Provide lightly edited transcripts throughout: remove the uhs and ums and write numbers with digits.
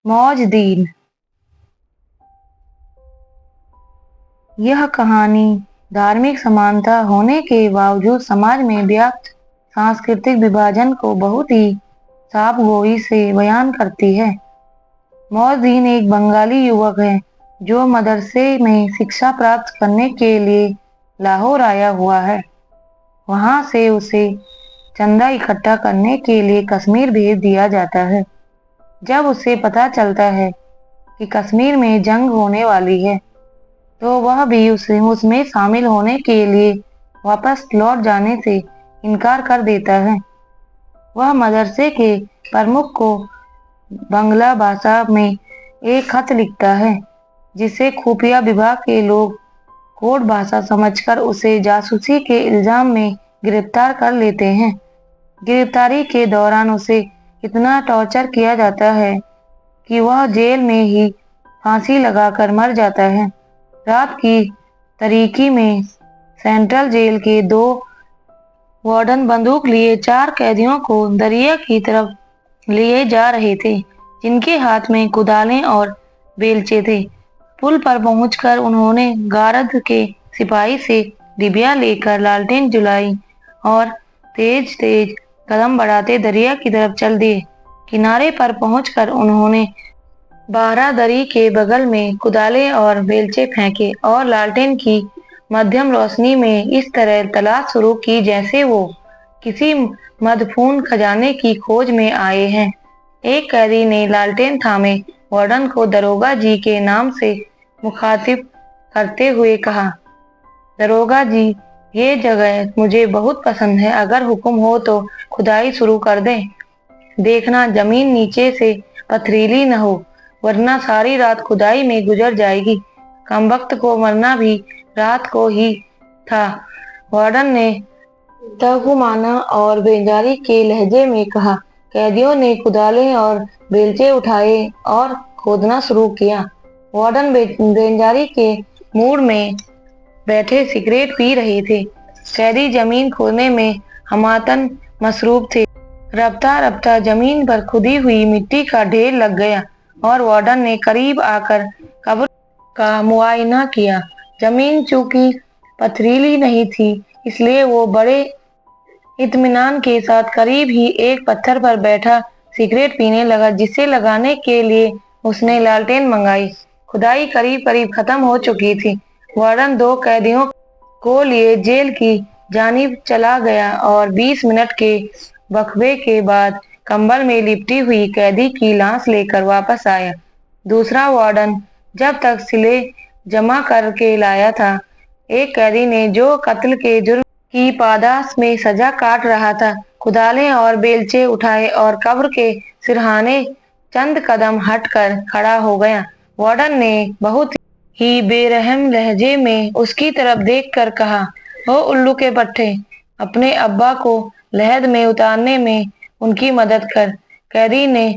मौजदीन। यह कहानी धार्मिक समानता होने के बावजूद समाज में व्याप्त सांस्कृतिक विभाजन को बहुत ही साफगोई से बयान करती है। मौजदीन एक बंगाली युवक है जो मदरसे में शिक्षा प्राप्त करने के लिए लाहौर आया हुआ है। वहां से उसे चंदा इकट्ठा करने के लिए कश्मीर भेज दिया जाता है। जब उसे पता चलता है कि कश्मीर में जंग होने वाली है तो वह भी उसमें शामिल होने के लिए वापस लौट जाने से इनकार कर देता है। वह मदरसे के प्रमुख को बांग्ला भाषा में एक खत लिखता है जिसे खुफिया विभाग के लोग कोड भाषा समझकर उसे जासूसी के इल्जाम में गिरफ्तार कर लेते हैं। गिरफ्तारी के दौरान उसे इतना टॉर्चर किया जाता है कि वह जेल में ही फांसी लगाकर मर जाता है। रात की तारीकी में सेंट्रल जेल के 2 वार्डन बंदूक लिए 4 कैदियों को दरिया की तरफ लिए जा रहे थे, जिनके हाथ में कुदालें और बेलचे थे। पुल पर पहुंचकर उन्होंने गार्ड के सिपाही से डिबिया लेकर लालटेन जलाई और तेज तेज कदम बढ़ाते दरिया की तरफ चल दिए। किनारे पर पहुंचकर उन्होंने बारादरी के बगल में कुदाले और बेलचे फेंके और लालटेन की मध्यम रोशनी में इस तरह तलाश शुरू की जैसे वो किसी मदफून खजाने की खोज में आए हैं। एक कैदी ने लालटेन थामे वार्डन को दरोगा जी के नाम से मुखातिब करते हुए कहा, दरोगा जी, ये जगह मुझे बहुत पसंद है। अगर हुक्म हो तो खुदाई शुरू कर दें। देखना जमीन नीचे से पथरीली न हो, वरना सारी रात खुदाई में गुजर जाएगी। कमबख्त को मरना भी रात को ही था। वार्डन ने तर्जुमाना और बेंजारी के लहजे में कहा। कैदियों ने कुदाले और बेलचे उठाए और खोदना शुरू किया। वार्डन बेंजारी के मूड में बैठे सिगरेट पी रहे थे। कैदी जमीन खोदने में हमातन मसरूफ थे। रफ्ता रफ्ता जमीन पर खुदी हुई मिट्टी का ढेर लग गया और वार्डन ने करीब आकर कब्र का मुआयना किया। जमीन चूंकि पथरीली नहीं थी, इसलिए वो बड़े इत्मीनान के साथ करीब ही एक पत्थर पर बैठा सिगरेट पीने लगा, जिसे लगाने के लिए उसने लालटेन मंगाई। खुदाई करीब करीब खत्म हो चुकी थी। वार्डन 2 कैदियों को लिए जेल की जानिब चला गया और 20 मिनट के वक्फे के बाद कंबल में लिपटी हुई कैदी की लाश लेकर वापस आया। दूसरा वार्डन जब तक सिले जमा करके लाया था, एक कैदी ने जो कत्ल के जुर्म की पादाश में सजा काट रहा था, कुदाले और बेलचे उठाए और कब्र के सिरहाने चंद कदम हटकर खड़ा हो गया। वार्डन ने बहुत ही बेरहम लहजे में उसकी तरफ देखकर कहा, ओ उल्लू के पट्टे, अपने अब्बा को लहद में उतारने में उनकी मदद कर। कैदी ने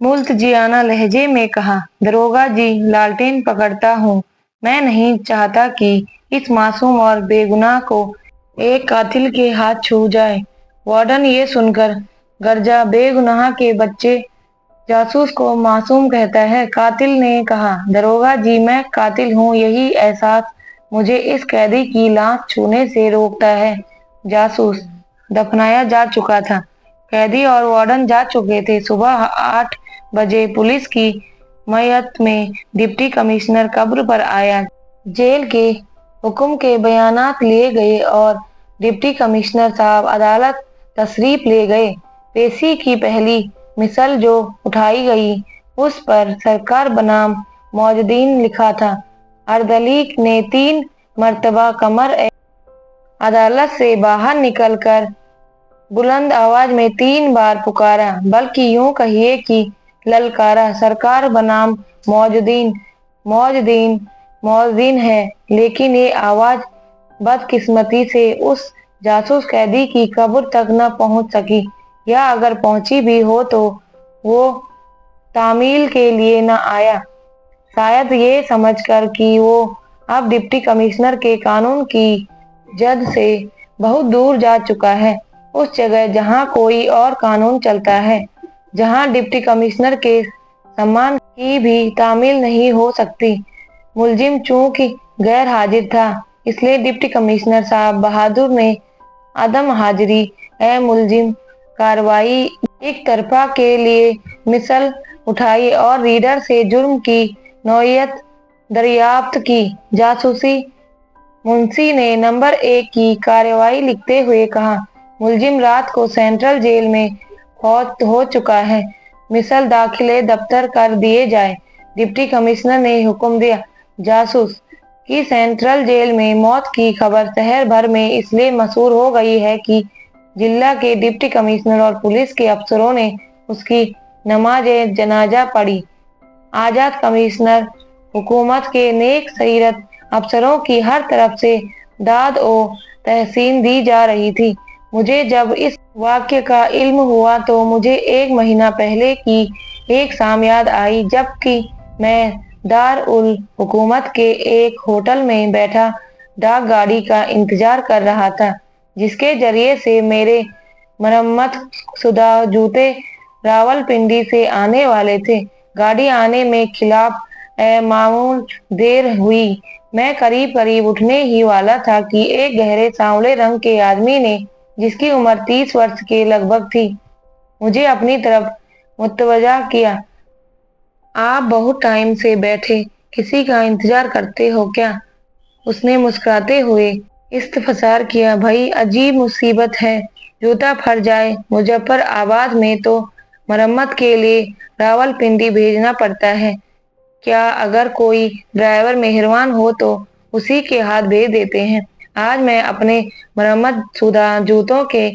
मुल्तजियाना लहजे में कहा, दरोगा जी, लालटेन पकड़ता हूँ। मैं नहीं चाहता कि इस मासूम और बेगुनाह को एक कातिल के हाथ छू जाए। वार्डन ये सुनकर गर्जा, बेगुनाह के बच्चे जासूस को मासूम कहता है। कातिल ने कहा, दरोगा जी, मैं कातिल हूँ, यही एहसास मुझे इस कैदी की लाश छूने से रोकता है। जासूस दफनाया जा चुका था। कैदी और वार्डन जा चुके थे। सुबह 8 बजे पुलिस की मयत में डिप्टी कमिश्नर कब्र पर आया। जेल के हुक्म के बयानात लिए गए और डिप्टी कमिश्नर साहब अदालत तशरीफ ले गए। पेशी की पहली मिसल जो उठाई गई, उस पर सरकार बनाम मौजदीन लिखा था। अर्दली ने 3 मर्तबा कमर अदालत से बाहर निकलकर बुलंद आवाज में 3 बार पुकारा, बल्कि यूं कहिए कि ललकारा, सरकार बनाम मौजदीन। मौजदीन मौजदीन है, लेकिन ये आवाज बदकिस्मती से उस जासूस कैदी की कब्र तक न पहुंच सकी, या अगर पहुंची भी हो तो वो तामील के लिए न आया, शायद ये समझकर कि वो अब डिप्टी कमिश्नर के कानून की जद से बहुत दूर जा चुका है। उस जगह जहां कोई और कानून चलता है, जहां डिप्टी कमिश्नर के सम्मान की भी तामील नहीं हो सकती। मुलजिम चूंकि गैर हाजिर था, इसलिए डिप्टी कमिश्नर साहब बहादुर ने अदम हाजिरी ए मुलजिम कार्रवाई एक तरफा के लिए मिसल उठाई और रीडर से जुर्म की नौयत दरियाफ्त की। जासूसी मुंशी ने नंबर 1 की कार्रवाई लिखते हुए कहा, मुलजिम रात को सेंट्रल जेल में फौत हो चुका है, मिसल दाखिले दफ्तर कर दिए जाए। डिप्टी कमिश्नर ने हुक्म दिया। जासूस की सेंट्रल जेल में मौत की खबर शहर भर में इसलिए मशहूर हो गई है कि जिला के डिप्टी कमिश्नर और पुलिस के अफसरों ने उसकी नमाज जनाजा पढ़ी। आजाद कमिश्नर हुकूमत के नेक सीरत अफसरों की हर तरफ से दाद और तहसीन दी जा रही थी। मुझे जब इस वाक्य का इल्म हुआ तो मुझे 1 महीना पहले की एक शाम याद आई, जबकि मैं दार उल हुकूमत के एक होटल में बैठा डाक गाड़ी का इंतजार कर रहा था, जिसके जरिए से मेरे मरम्मत शुदा जूते रावलपिंडी से आने वाले थे। गाड़ी आने में खिलाफ मामूल देर हुई। मैं करीब करीब उठने ही वाला था कि एक गहरे सांवले रंग के आदमी ने, जिसकी उम्र 30 वर्ष के लगभग थी, मुझे अपनी तरफ मुतवज्जा किया। आप बहुत टाइम से बैठे किसी का इंतजार करते हो क्या? उसने मुस्कुराते हुए इस्तफसार किया। भाई, अजीब मुसीबत है, जूता फट जाए मुजफ्फर आबाद में तो मरम्मत के लिए रावलपिंडी भेजना पड़ता है। क्या अगर कोई ड्राइवर मेहरबान हो तो उसी के हाथ भेज देते हैं। आज मैं अपने मरम्मत शुदा जूतों के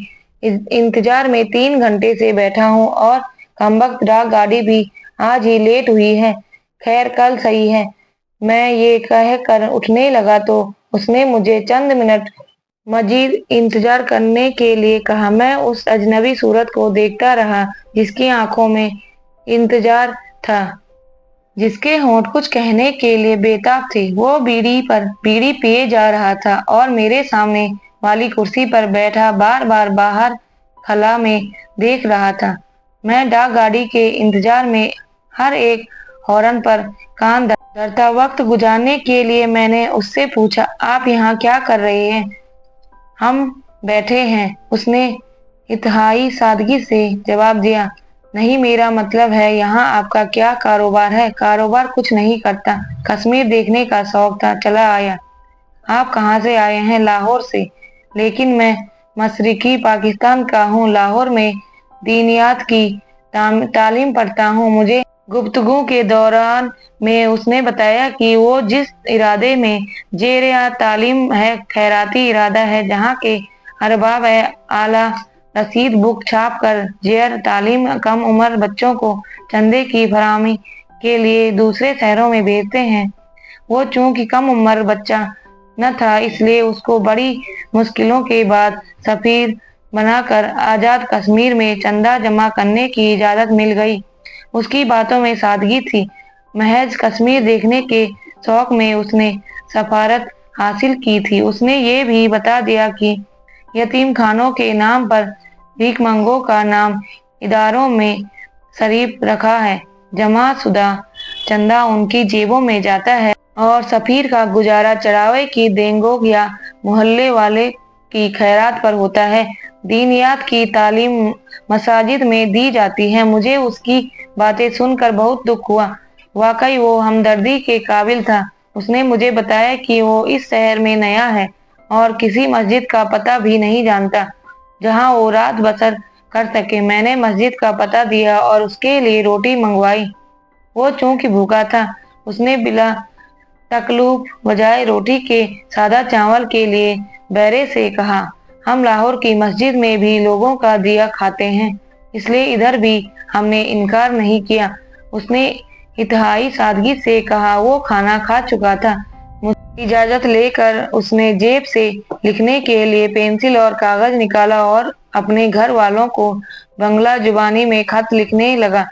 इंतजार में 3 घंटे से बैठा हूँ और कमबख्त डाक गाड़ी भी आज ही लेट हुई है। खैर, कल सही है। मैं ये कह कर उठने लगा तो उसने मुझे चंद मिनट मजीद इंतजार करने के लिए कहा। मैं उस अजनबी सूरत को देखता रहा जिसकी आंखों में इंतजार था, जिसके होंठ कुछ कहने के लिए बेताब थे। वो बीड़ी पर बीड़ी पिए जा रहा था और मेरे सामने वाली कुर्सी पर बैठा बार बार बाहर खला में देख रहा था। मैं डाक गाड़ी के इंतजार में हर एक हॉर्न पर कान धरता वक्त गुजारने के लिए मैंने उससे पूछा, आप यहाँ क्या कर रहे हैं? हम बैठे हैं, उसने इंतहाई सादगी से जवाब दिया। नहीं, मेरा मतलब है यहाँ आपका क्या कारोबार है? कारोबार कुछ नहीं करता, कश्मीर देखने का शौक था, चला आया। आप कहाँ से आए हैं? लाहौर से। लेकिन मैं मशरिकी पाकिस्तान का हूँ, लाहौर में दीनियात की तालीम पढ़ता हूँ। मुझे गुफ्तगू के दौरान में उसने बताया कि वो जिस इरादे में जेर तालीम है, खैराती इरादा है, जहाँ के अरबाब आला रसीद बुक छाप कर जेर तालीम कम उम्र बच्चों को चंदे की फराहमी के लिए दूसरे शहरों में भेजते हैं। वो चूंकि कम उम्र बच्चा न था, इसलिए उसको बड़ी मुश्किलों के बाद सफीर बनाकर आजाद कश्मीर में चंदा जमा करने की इजाजत मिल गई। उसकी बातों में सादगी थी। महज कश्मीर देखने के शौक में उसने सफारत हासिल की थी। उसने ये भी बता दिया कि यतीम खानों के नाम पर भीखमंगों का नाम इदारों में शरीफ रखा है। जमा शुदा चंदा उनकी जेबों में जाता है और सफीर का गुजारा चढ़ावे की देंगों या मोहल्ले वाले की खैरात पर होता है। दीनियात की तालीम मसाजिद में दी जाती है। मुझे उसकी बातें सुनकर बहुत दुख हुआ। वाकई वो हमदर्दी के काबिल था। उसने मुझे बताया कि वो इस शहर में नया है और किसी मस्जिद का पता भी नहीं जानता जहां वो रात बसर कर सके। मैंने मस्जिद का पता दिया और उसके लिए रोटी मंगवाई। वो चूंकि भूखा था, उसने बिला तकल्लुफ बजाय रोटी के सादा चावल के लिए बैरे से कहा, हम लाहौर की मस्जिद में भी लोगों का दिया खाते हैं, इसलिए इधर भी हमने इनकार नहीं किया। उसने इंतहाई सादगी से कहा। वो खाना खा चुका था। इजाजत लेकर उसने जेब से लिखने के लिए पेंसिल और कागज निकाला और अपने घर वालों को बंगला जुबानी में खत लिखने लगा।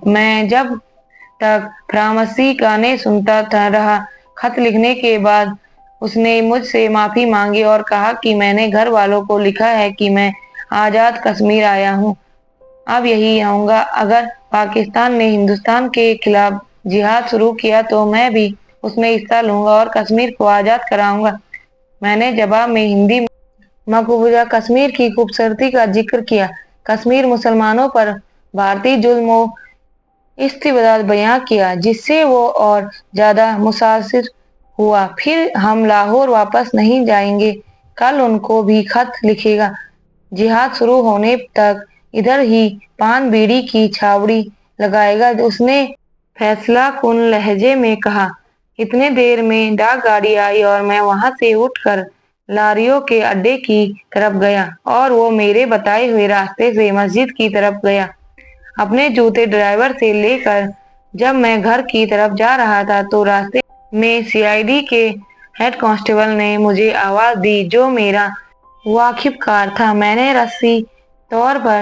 मैं जब तक फार्मेसी गाने सुनता था रहा। खत लिखने के बाद उसने मुझसे माफी मांगी और कहा कि मैंने घर वालों को लिखा है कि मैं आजाद कश्मीर आया हूँ, अब यही आऊंगा। अगर پاکستان نے ہندوستان کے خلاف جہاد شروع کیا تو میں بھی اس میں حصہ لوں گا اور کشمیر کو آزاد کراؤں گا۔ میں نے جواب میں ہندی مقبوضہ کشمیر کی خوبصورتی کا ذکر کیا، کشمیر مسلمانوں پر بھارتی ظلم و استبداد بیان کیا، جس سے وہ اور زیادہ متاثر ہوا۔ پھر ہم لاہور واپس نہیں جائیں گے، کل ان کو بھی خط لکھے گا، جہاد شروع ہونے تک ادھر ہی پان بیڑی کی چھاوڑی لگائے گا۔ اس نے فیصلہ کن لہجے میں کہا۔ اتنے دیر میں ڈاک گاڑی آئی اور میں وہاں سے اٹھ کر لاریوں کے اڈے کی طرف گیا اور وہ میرے بتائے ہوئے راستے سے مسجد کی طرف گیا۔ اپنے جوتے ڈرائیور سے لے کر جب میں گھر کی طرف جا رہا تھا تو راستے میں CID کے ہیڈ کانسٹیبل نے مجھے آواز دی، جو میرا واقف کار تھا۔ میں نے رسمی طور پر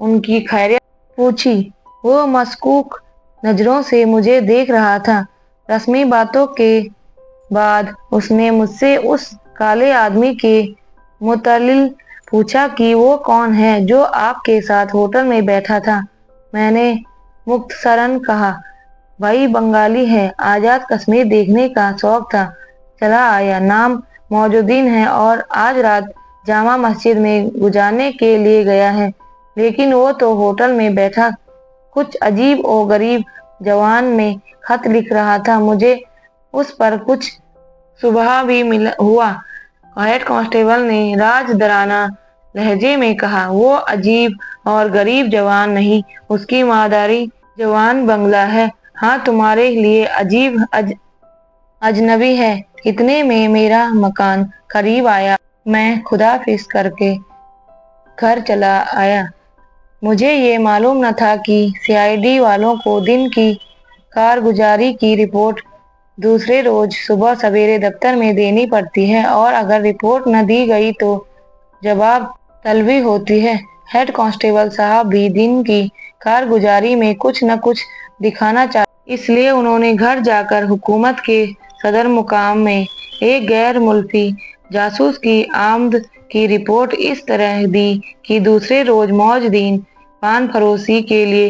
ان کی خیریت پوچھی۔ وہ مشکوک نظروں سے مجھے دیکھ رہا تھا۔ رسمی باتوں کے بعد اس نے مجھ سے اس کالے آدمی کے متعلق پوچھا کہ وہ کون ہے جو آپ کے ساتھ ہوٹل میں بیٹھا تھا۔ میں نے مختصراً کہا، بھائی بنگالی ہے، آزاد کشمیر دیکھنے کا شوق تھا، چلا آیا، نام معز الدین ہے اور آج رات جامع مسجد میں گزارنے کے لیے گیا ہے۔ لیکن وہ تو ہوٹل میں بیٹھا کچھ عجیب و غریب زبان میں خط لکھ رہا تھا، مجھے اس پر کچھ شبہ بھی ہوا۔ ہیڈ کانسٹیبل نے رازدارانہ لہجے میں کہا، وہ عجیب اور غریب زبان نہیں، اس کی مادری زبان بنگلہ ہے۔ ہاں، تمہارے لیے عجیب اجنبی ہے۔ اتنے میں میرا مکان قریب آیا، میں خداحافظ کر کے گھر چلا آیا۔ مجھے یہ معلوم نہ تھا کہ CID والوں کو دن کی کارگزاری کی رپورٹ دوسرے روز صبح سویرے دفتر میں دینی پڑتی ہے اور اگر رپورٹ نہ دی گئی تو جواب طلبی ہوتی ہے۔ ہیڈ کانسٹیبل صاحب بھی دن کی کارگزاری میں کچھ نہ کچھ دکھانا چاہتے، اس لیے انہوں نے گھر جا کر حکومت کے صدر مقام میں ایک غیر ملکی جاسوس کی آمد کی رپورٹ اس طرح دی کہ دوسرے روز معز الدین پان فروختی کے لیے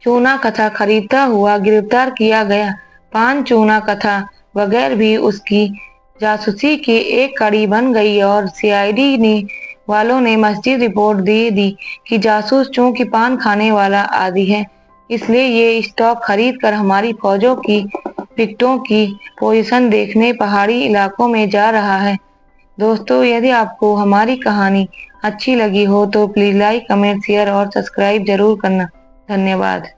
چونا کتھا خریدتا ہوا گرفتار کیا گیا۔ پان چونا کتھا بغیر بھی اس کی جاسوسی کی ایک کڑی بن گئی اور CID والوں نے مسجد رپورٹ دے دی کہ جاسوس چونکہ پان کھانے والا عادی ہے، اس لیے یہ اسٹاک خرید کر ہماری فوجوں کی پکٹوں کی پوزیشن دیکھنے پہاڑی علاقوں میں جا رہا ہے۔ دوستو، یدی آپ کو ہماری کہانی اچھی لگی ہو تو پلیز لائک، کمنٹ، شیئر اور سبسکرائب ضرور کرنا۔ دھنیہ واد۔